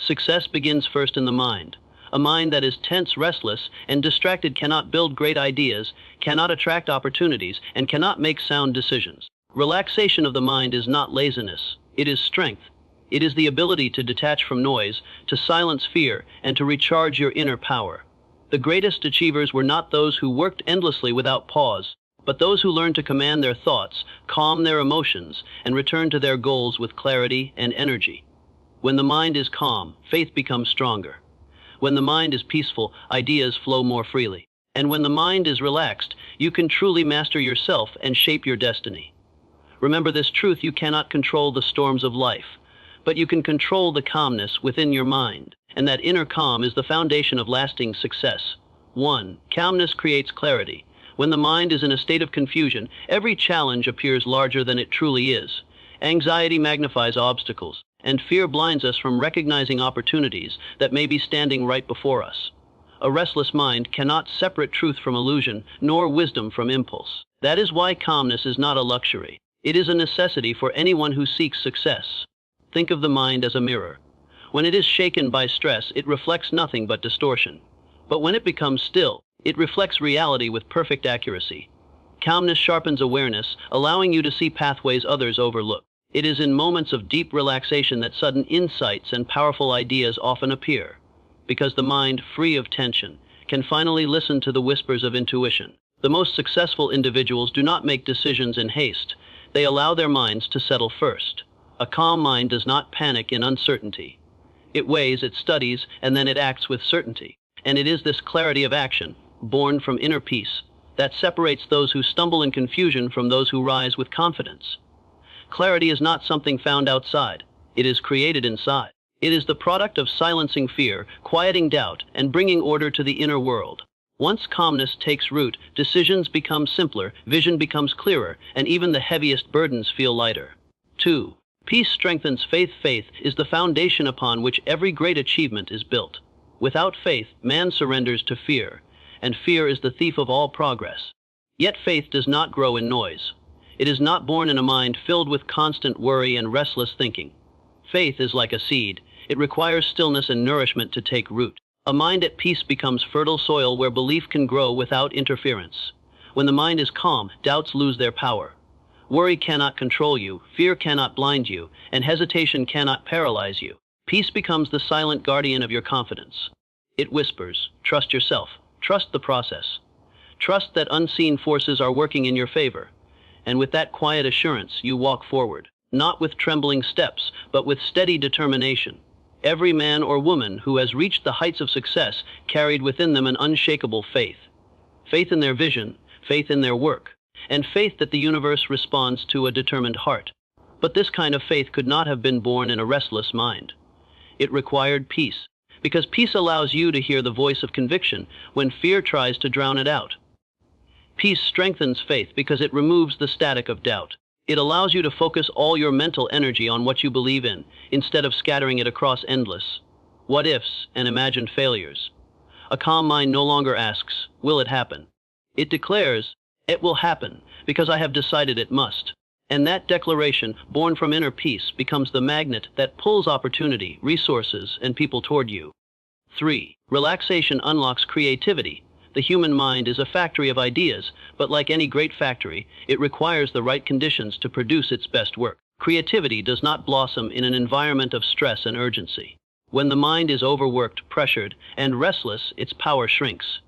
Success begins first in the mind. A mind that is tense, restless, and distracted cannot build great ideas, cannot attract opportunities, and cannot make sound decisions. Relaxation of the mind is not laziness. It is strength. It is the ability to detach from noise, to silence fear, and to recharge your inner power. The greatest achievers were not those who worked endlessly without pause, but those who learned to command their thoughts, calm their emotions, and return to their goals with clarity and energy. When the mind is calm, faith becomes stronger. When the mind is peaceful, ideas flow more freely. And when the mind is relaxed, you can truly master yourself and shape your destiny. Remember this truth: you cannot control the storms of life, but you can control the calmness within your mind. And that inner calm is the foundation of lasting success. 1. Calmness creates clarity. When the mind is in a state of confusion, every challenge appears larger than it truly is. Anxiety magnifies obstacles, and fear blinds us from recognizing opportunities that may be standing right before us. A restless mind cannot separate truth from illusion, nor wisdom from impulse. That is why calmness is not a luxury. It is a necessity for anyone who seeks success. Think of the mind as a mirror. When it is shaken by stress, it reflects nothing but distortion. But when it becomes still, it reflects reality with perfect accuracy. Calmness sharpens awareness, allowing you to see pathways others overlook. It is in moments of deep relaxation that sudden insights and powerful ideas often appear, because the mind, free of tension, can finally listen to the whispers of intuition. The most successful individuals do not make decisions in haste. They allow their minds to settle first. A calm mind does not panic in uncertainty. It weighs, it studies, and then it acts with certainty. And it is this clarity of action, born from inner peace, that separates those who stumble in confusion from those who rise with confidence. Clarity is not something found outside. It is created inside. It is the product of silencing fear, quieting doubt, and bringing order to the inner world. Once calmness takes root, decisions become simpler, vision becomes clearer, and even the heaviest burdens feel lighter. 2. Peace strengthens faith. Faith is the foundation upon which every great achievement is built. Without faith, man surrenders to fear, and fear is the thief of all progress. Yet faith does not grow in noise. It is not born in a mind filled with constant worry and restless thinking. Faith is like a seed. It requires stillness and nourishment to take root. A mind at peace becomes fertile soil where belief can grow without interference. When the mind is calm, doubts lose their power. Worry cannot control you, fear cannot blind you, and hesitation cannot paralyze you. Peace becomes the silent guardian of your confidence. It whispers, trust yourself, trust the process. Trust that unseen forces are working in your favor. And with that quiet assurance, you walk forward, not with trembling steps, but with steady determination. Every man or woman who has reached the heights of success carried within them an unshakable faith. Faith in their vision, faith in their work, and faith that the universe responds to a determined heart. But this kind of faith could not have been born in a restless mind. It required peace, because peace allows you to hear the voice of conviction when fear tries to drown it out. Peace strengthens faith because it removes the static of doubt. It allows you to focus all your mental energy on what you believe in, instead of scattering it across endless what-ifs and imagined failures. A calm mind no longer asks, will it happen? It declares, it will happen, because I have decided it must. And that declaration, born from inner peace, becomes the magnet that pulls opportunity, resources, and people toward you. 3. Relaxation unlocks creativity. The human mind is a factory of ideas, but like any great factory, it requires the right conditions to produce its best work. Creativity does not blossom in an environment of stress and urgency. When the mind is overworked, pressured, and restless, its power shrinks.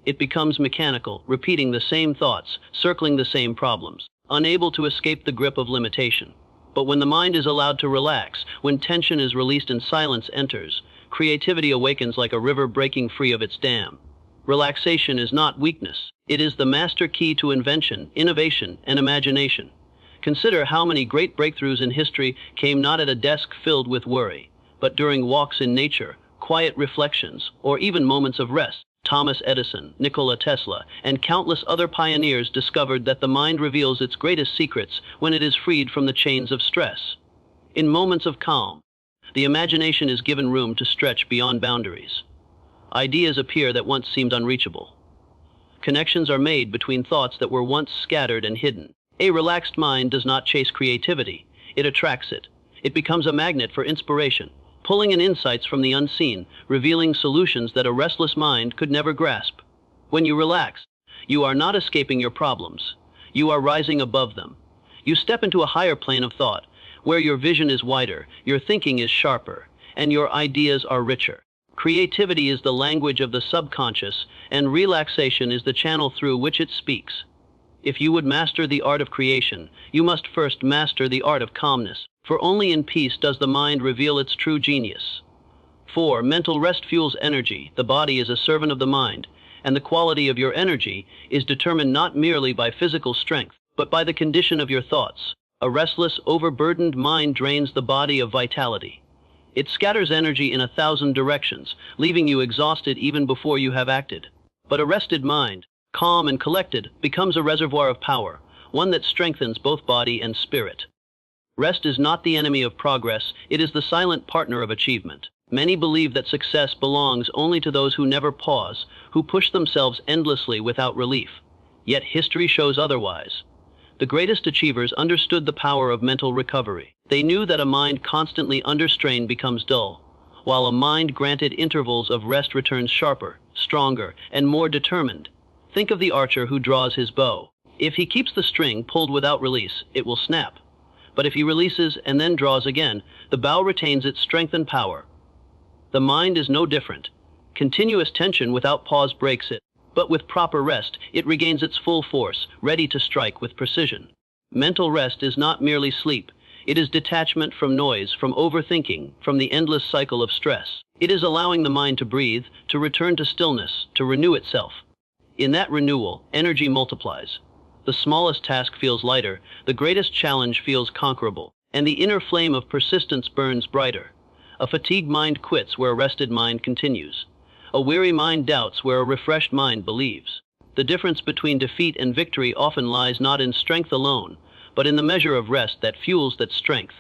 It becomes mechanical, repeating the same thoughts, circling the same problems, unable to escape the grip of limitation. But when the mind is allowed to relax, when tension is released and silence enters, creativity awakens like a river breaking free of its dam. Relaxation is not weakness. It is the master key to invention, innovation, and imagination. Consider how many great breakthroughs in history came not at a desk filled with worry, but during walks in nature, quiet reflections, or even moments of rest. Thomas Edison, Nikola Tesla, and countless other pioneers discovered that the mind reveals its greatest secrets when it is freed from the chains of stress. In moments of calm, the imagination is given room to stretch beyond boundaries. Ideas appear that once seemed unreachable. Connections are made between thoughts that were once scattered and hidden. A relaxed mind does not chase creativity. It attracts it. It becomes a magnet for inspiration, pulling in insights from the unseen, revealing solutions that a restless mind could never grasp. When you relax, you are not escaping your problems. You are rising above them. You step into a higher plane of thought, where your vision is wider, your thinking is sharper, and your ideas are richer. Creativity is the language of the subconscious, and relaxation is the channel through which it speaks. If you would master the art of creation, you must first master the art of calmness, for only in peace does the mind reveal its true genius. 4. Mental rest fuels energy. The body is a servant of the mind, and the quality of your energy is determined not merely by physical strength, but by the condition of your thoughts. A restless, overburdened mind drains the body of vitality. It scatters energy in 1,000 directions, leaving you exhausted even before you have acted. But a rested mind, calm and collected, becomes a reservoir of power, one that strengthens both body and spirit. Rest is not the enemy of progress, it is the silent partner of achievement. Many believe that success belongs only to those who never pause, who push themselves endlessly without relief. Yet history shows otherwise. The greatest achievers understood the power of mental recovery. They knew that a mind constantly under strain becomes dull, while a mind granted intervals of rest returns sharper, stronger, and more determined. Think of the archer who draws his bow. If he keeps the string pulled without release, it will snap. But if he releases and then draws again, the bow retains its strength and power. The mind is no different. Continuous tension without pause breaks it, but with proper rest, it regains its full force, ready to strike with precision. Mental rest is not merely sleep. It is detachment from noise, from overthinking, from the endless cycle of stress. It is allowing the mind to breathe, to return to stillness, to renew itself. In that renewal, energy multiplies. The smallest task feels lighter, the greatest challenge feels conquerable, and the inner flame of persistence burns brighter. A fatigued mind quits where a rested mind continues. A weary mind doubts where a refreshed mind believes. The difference between defeat and victory often lies not in strength alone, but in the measure of rest that fuels that strength.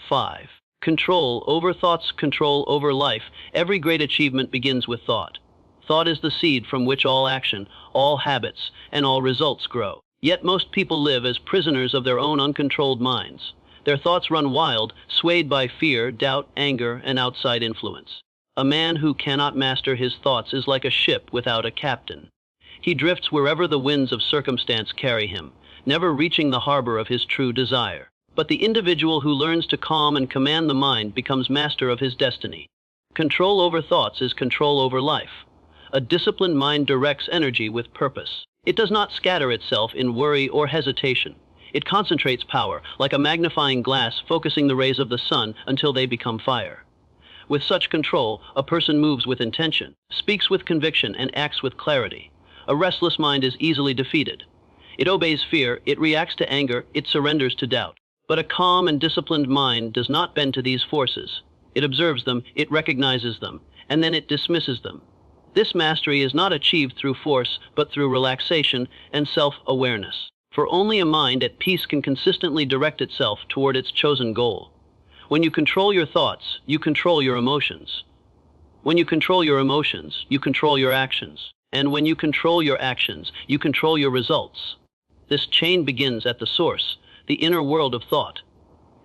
5. Control over thoughts, control over life. Every great achievement begins with thought. Thought is the seed from which all action, all habits, and all results grow. Yet most people live as prisoners of their own uncontrolled minds. Their thoughts run wild, swayed by fear, doubt, anger, and outside influence. A man who cannot master his thoughts is like a ship without a captain. He drifts wherever the winds of circumstance carry him, never reaching the harbor of his true desire. But the individual who learns to calm and command the mind becomes master of his destiny. Control over thoughts is control over life. A disciplined mind directs energy with purpose. It does not scatter itself in worry or hesitation. It concentrates power, like a magnifying glass focusing the rays of the sun until they become fire. With such control, a person moves with intention, speaks with conviction, and acts with clarity. A restless mind is easily defeated. It obeys fear, it reacts to anger, it surrenders to doubt. But a calm and disciplined mind does not bend to these forces. It observes them, it recognizes them, and then it dismisses them. This mastery is not achieved through force, but through relaxation and self-awareness. For only a mind at peace can consistently direct itself toward its chosen goal. When you control your thoughts, you control your emotions. When you control your emotions, you control your actions. And when you control your actions, you control your results. This chain begins at the source, the inner world of thought.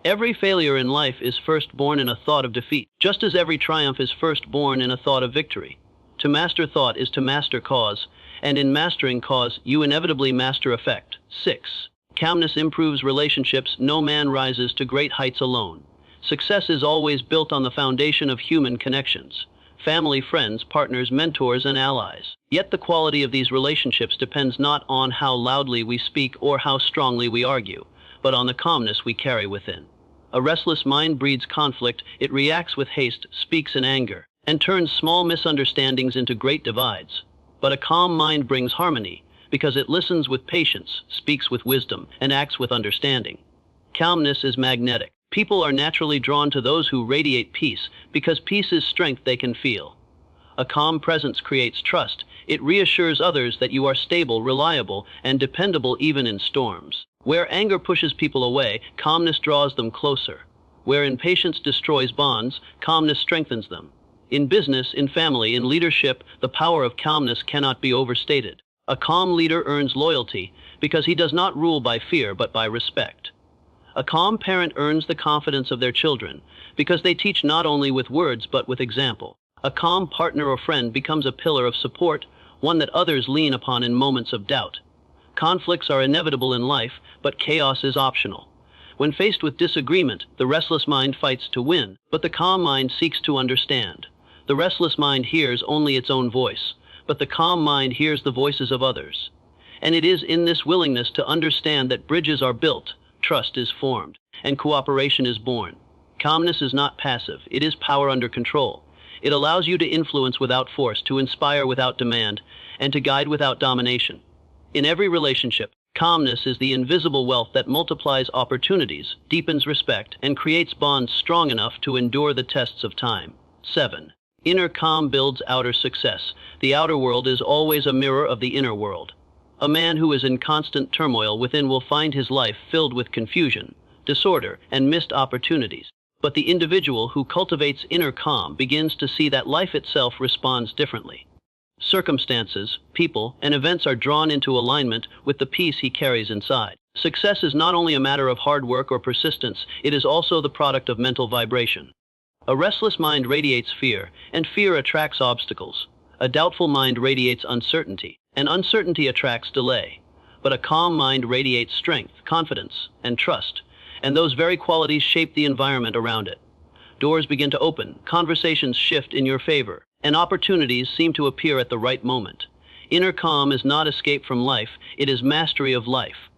Every failure in life is first born in a thought of defeat, just as every triumph is first born in a thought of victory. To master thought is to master cause, and in mastering cause, you inevitably master effect. 6. Calmness improves relationships. No man rises to great heights alone. Success is always built on the foundation of human connections. Family, friends, partners, mentors, and allies. Yet the quality of these relationships depends not on how loudly we speak or how strongly we argue, but on the calmness we carry within. A restless mind breeds conflict, it reacts with haste, speaks in anger, and turns small misunderstandings into great divides. But a calm mind brings harmony, because it listens with patience, speaks with wisdom, and acts with understanding. Calmness is magnetic. People are naturally drawn to those who radiate peace, because peace is strength they can feel. A calm presence creates trust. It reassures others that you are stable, reliable, and dependable even in storms. Where anger pushes people away, calmness draws them closer. Where impatience destroys bonds, calmness strengthens them. In business, in family, in leadership, the power of calmness cannot be overstated. A calm leader earns loyalty because he does not rule by fear but by respect. A calm parent earns the confidence of their children because they teach not only with words but with example. A calm partner or friend becomes a pillar of support, one that others lean upon in moments of doubt. Conflicts are inevitable in life, but chaos is optional. When faced with disagreement, the restless mind fights to win, but the calm mind seeks to understand. The restless mind hears only its own voice, but the calm mind hears the voices of others. And it is in this willingness to understand that bridges are built, trust is formed, and cooperation is born. Calmness is not passive, it is power under control. It allows you to influence without force, to inspire without demand, and to guide without domination. In every relationship, calmness is the invisible wealth that multiplies opportunities, deepens respect, and creates bonds strong enough to endure the tests of time. 7. Inner calm builds outer success. The outer world is always a mirror of the inner world. A man who is in constant turmoil within will find his life filled with confusion, disorder, and missed opportunities. But the individual who cultivates inner calm begins to see that life itself responds differently. Circumstances, people, and events are drawn into alignment with the peace he carries inside. Success is not only a matter of hard work or persistence, it is also the product of mental vibration. A restless mind radiates fear, and fear attracts obstacles. A doubtful mind radiates uncertainty, and uncertainty attracts delay. But a calm mind radiates strength, confidence, and trust, and those very qualities shape the environment around it. Doors begin to open, conversations shift in your favor, and opportunities seem to appear at the right moment. Inner calm is not escape from life, it is mastery of life.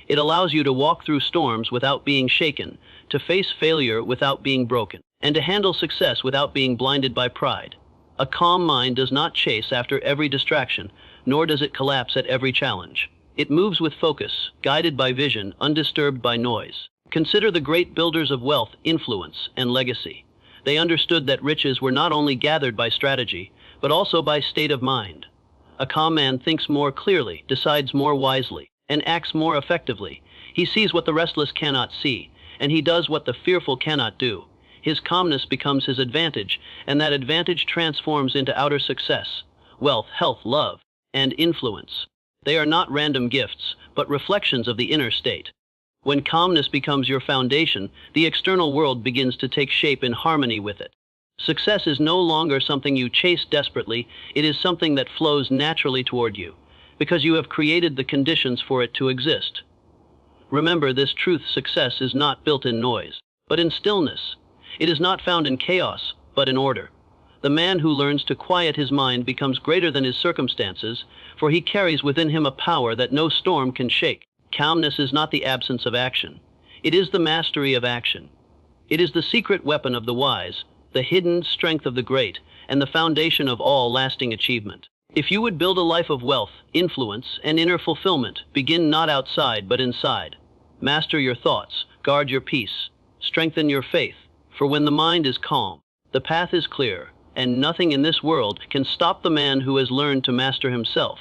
It allows you to walk through storms without being shaken, to face failure without being broken, and to handle success without being blinded by pride. A calm mind does not chase after every distraction, nor does it collapse at every challenge. It moves with focus, guided by vision, undisturbed by noise. Consider the great builders of wealth, influence, and legacy. They understood that riches were not only gathered by strategy, but also by state of mind. A calm man thinks more clearly, decides more wisely, and acts more effectively. He sees what the restless cannot see, and he does what the fearful cannot do. His calmness becomes his advantage, and that advantage transforms into outer success, wealth, health, love, and influence. They are not random gifts, but reflections of the inner state. When calmness becomes your foundation, the external world begins to take shape in harmony with it. Success is no longer something you chase desperately, it is something that flows naturally toward you, because you have created the conditions for it to exist. Remember this truth: success is not built in noise, but in stillness. It is not found in chaos, but in order. The man who learns to quiet his mind becomes greater than his circumstances, for he carries within him a power that no storm can shake. Calmness is not the absence of action. It is the mastery of action. It is the secret weapon of the wise, the hidden strength of the great, and the foundation of all lasting achievement. If you would build a life of wealth, influence, and inner fulfillment, begin not outside but inside. Master your thoughts, guard your peace, strengthen your faith, for when the mind is calm, the path is clear, and nothing in this world can stop the man who has learned to master himself.